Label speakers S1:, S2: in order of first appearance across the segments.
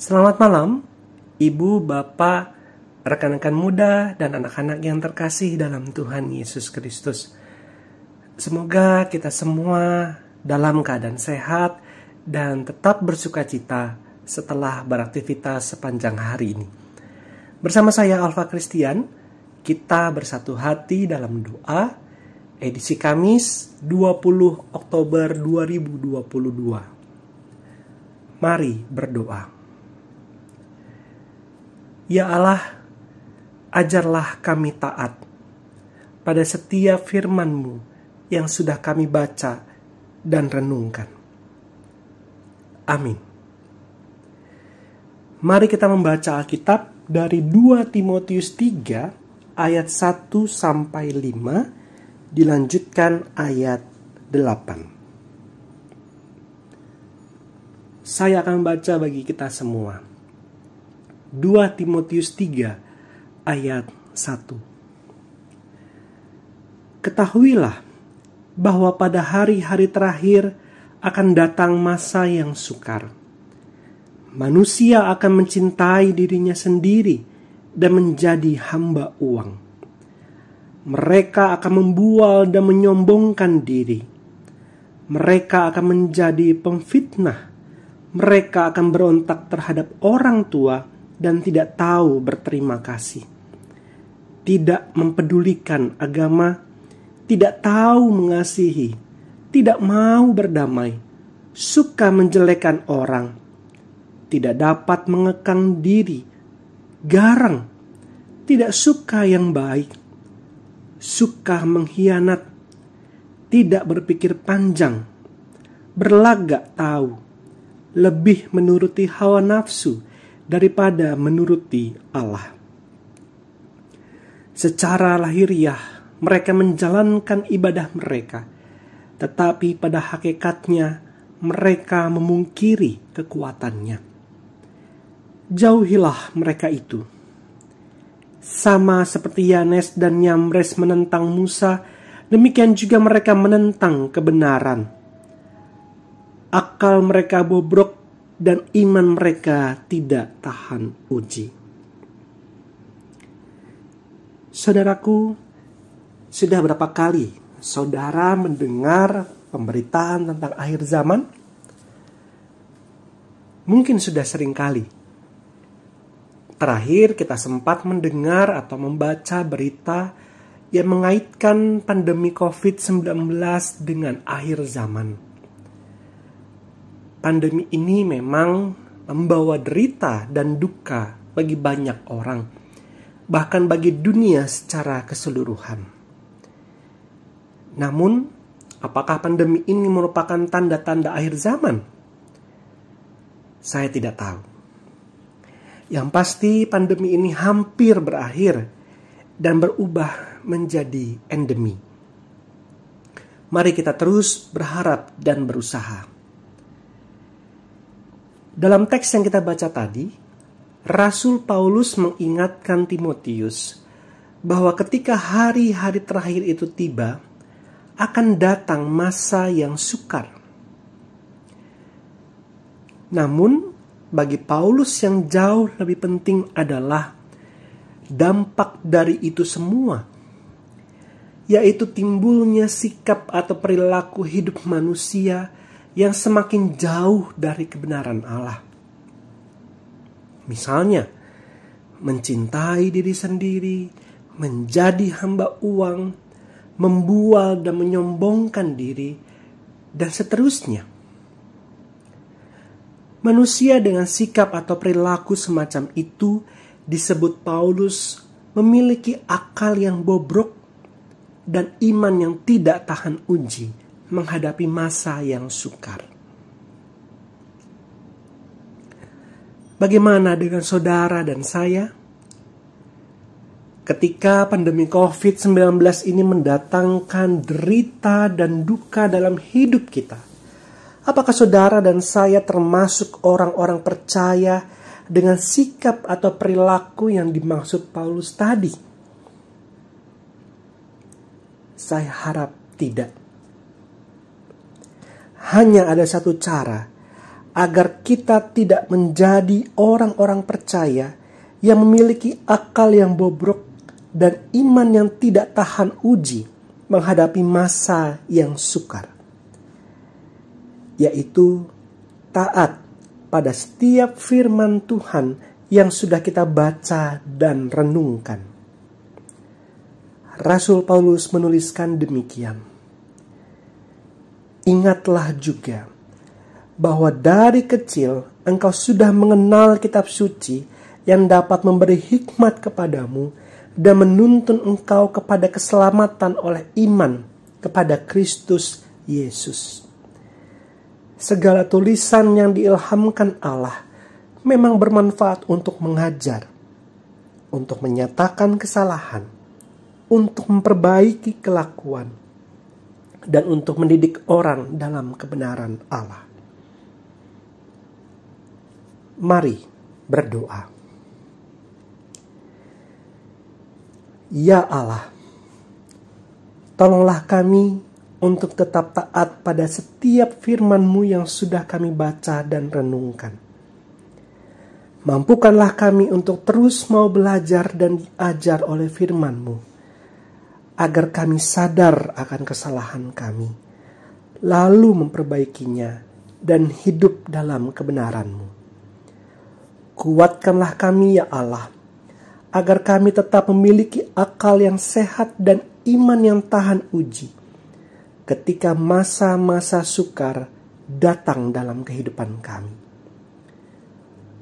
S1: Selamat malam, Ibu, Bapak, rekan-rekan muda, dan anak-anak yang terkasih dalam Tuhan Yesus Kristus. Semoga kita semua dalam keadaan sehat dan tetap bersukacita setelah beraktivitas sepanjang hari ini. Bersama saya Alfa Christian, kita bersatu hati dalam doa, edisi Kamis 20 Oktober 2022. Mari berdoa. Ya Allah, ajarlah kami taat pada setiap firman-Mu yang sudah kami baca dan renungkan. Amin. Mari kita membaca Alkitab dari 2 Timotius 3 ayat 1 sampai 5, dilanjutkan ayat 8. Saya akan baca bagi kita semua. 2 Timotius 3 ayat 1. Ketahuilah bahwa pada hari-hari terakhir akan datang masa yang sukar. Manusia akan mencintai dirinya sendiri dan menjadi hamba uang. Mereka akan membual dan menyombongkan diri. Mereka akan menjadi pemfitnah. Mereka akan berontak terhadap orang tua dan tidak tahu berterima kasih. Tidak mempedulikan agama, tidak tahu mengasihi, tidak mau berdamai, suka menjelekan orang, tidak dapat mengekang diri, garang, tidak suka yang baik, suka mengkhianat, tidak berpikir panjang, berlagak tahu, lebih menuruti hawa nafsu daripada menuruti Allah. Secara lahiriah mereka menjalankan ibadah mereka, tetapi pada hakikatnya mereka memungkiri kekuatannya. Jauhilah mereka itu. Sama seperti Yanes dan Yambres menentang Musa, demikian juga mereka menentang kebenaran. Akal mereka bobrok dan iman mereka tidak tahan uji. Saudaraku, sudah berapa kali saudara mendengar pemberitaan tentang akhir zaman? Mungkin sudah sering kali. Terakhir kita sempat mendengar atau membaca berita yang mengaitkan pandemi COVID-19 dengan akhir zaman. Pandemi ini memang membawa derita dan duka bagi banyak orang, bahkan bagi dunia secara keseluruhan. Namun, apakah pandemi ini merupakan tanda-tanda akhir zaman? Saya tidak tahu. Yang pasti pandemi ini hampir berakhir dan berubah menjadi endemi. Mari kita terus berharap dan berusaha. Dalam teks yang kita baca tadi, Rasul Paulus mengingatkan Timotius bahwa ketika hari-hari terakhir itu tiba, akan datang masa yang sukar. Namun, bagi Paulus yang jauh lebih penting adalah dampak dari itu semua, yaitu timbulnya sikap atau perilaku hidup manusia yang semakin jauh dari kebenaran Allah. Misalnya, mencintai diri sendiri, menjadi hamba uang, membual dan menyombongkan diri, dan seterusnya. Manusia dengan sikap atau perilaku semacam itu disebut Paulus memiliki akal yang bobrok dan iman yang tidak tahan uji menghadapi masa yang sukar. Bagaimana dengan saudara dan saya? Ketika pandemi COVID-19 ini mendatangkan derita dan duka dalam hidup kita, apakah saudara dan saya termasuk orang-orang percaya dengan sikap atau perilaku yang dimaksud Paulus tadi? Saya harap tidak. Hanya ada satu cara agar kita tidak menjadi orang-orang percaya yang memiliki akal yang bobrok dan iman yang tidak tahan uji menghadapi masa yang sukar, yaitu taat pada setiap firman Tuhan yang sudah kita baca dan renungkan. Rasul Paulus menuliskan demikian. Ingatlah juga bahwa dari kecil engkau sudah mengenal kitab suci yang dapat memberi hikmat kepadamu dan menuntun engkau kepada keselamatan oleh iman kepada Kristus Yesus. Segala tulisan yang diilhamkan Allah memang bermanfaat untuk mengajar, untuk menyatakan kesalahan, untuk memperbaiki kelakuan, dan untuk mendidik orang dalam kebenaran Allah. Mari berdoa. Ya Allah, tolonglah kami untuk tetap taat pada setiap firman-Mu yang sudah kami baca dan renungkan. Mampukanlah kami untuk terus mau belajar dan diajar oleh firman-Mu, agar kami sadar akan kesalahan kami, lalu memperbaikinya dan hidup dalam kebenaran-Mu. Kuatkanlah kami ya Allah, agar kami tetap memiliki akal yang sehat dan iman yang tahan uji ketika masa-masa sukar datang dalam kehidupan kami.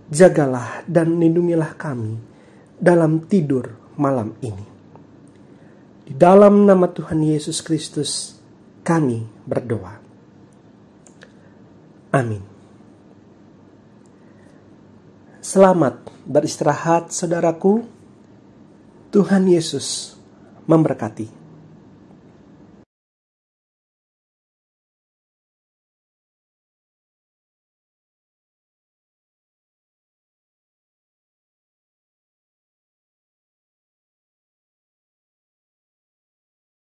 S1: Jagalah dan lindungilah kami dalam tidur malam ini. Di dalam nama Tuhan Yesus Kristus kami berdoa. Amin. Selamat beristirahat saudaraku. Tuhan Yesus memberkati.